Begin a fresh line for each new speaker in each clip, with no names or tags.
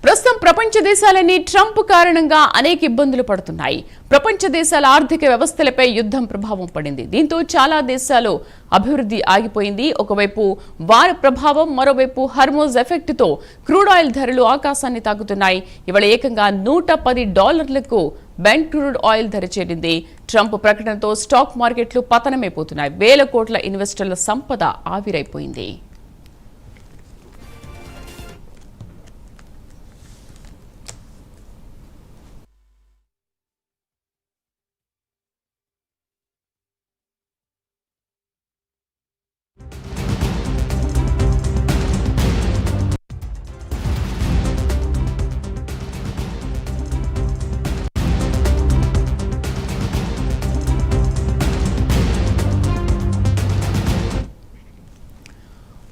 ప్రస్తుతం ప్రపంచ దేశాలన్నీ ట్రంప్ కారణంగా అనేక ఇబ్బందులు పడుతున్నాయి. ప్రపంచ దేశాల ఆర్థిక వ్యవస్థలపై యుద్ధం ప్రభావం పడింది. దీంతో చాలా దేశాలు అభివృద్ధి ఆగిపోయింది. ఒకవైపు వార్ ప్రభావం, మరోవైపు హర్మోజ్ ఎఫెక్ట్ తో క్రూడ్ ఆయిల్ ధరలు ఆకాశాన్ని తాకుతున్నాయి. ఇవాళ ఏకంగా $110లకు బెంట్ క్రూడ్ ఆయిల్ ధర చేరింది. ట్రంప్ ప్రకటనతో స్టాక్ మార్కెట్లు పతనమైపోతున్నాయి. వేల కోట్ల ఇన్వెస్టర్ల సంపద ఆవిరైపోయింది.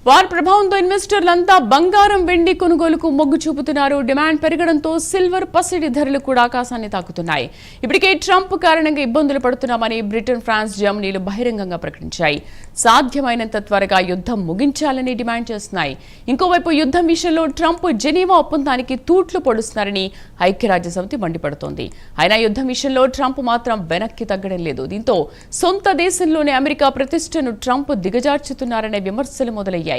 వార్ ప్రభావంతో ఇన్వెస్టర్లంతా బంగారం, వెండి కొనుగోలుకు మొగ్గు చూపుతున్నారు. డిమాండ్ పెరగడంతో సిల్వర్, పసిడి ధరలు కూడా ఆకాశాన్ని తాకుతున్నాయి. ఇప్పటికే ట్రంప్ కారణంగా ఇబ్బందులు పడుతున్నామని బ్రిటన్, ఫ్రాన్స్, జర్మనీలు బహిరంగంగా ప్రకటించాయి. సాధ్యమైనంత త్వరగా యుద్ధం ముగించాలని డిమాండ్ చేస్తున్నాయి. ఇంకోవైపు యుద్ధం విషయంలో ట్రంప్ జెనీవా ఒప్పందానికి తూట్లు పొడుస్తున్నారని ఐక్యరాజ్యసమితి మండిపడుతోంది. అయినా యుద్ధం విషయంలో ట్రంప్ మాత్రం వెనక్కి తగ్గడం లేదు. దీంతో సొంత దేశంలోనే అమెరికా ప్రతిష్టను ట్రంప్ దిగజార్చుతున్నారనే విమర్శలు మొదలయ్యాయి.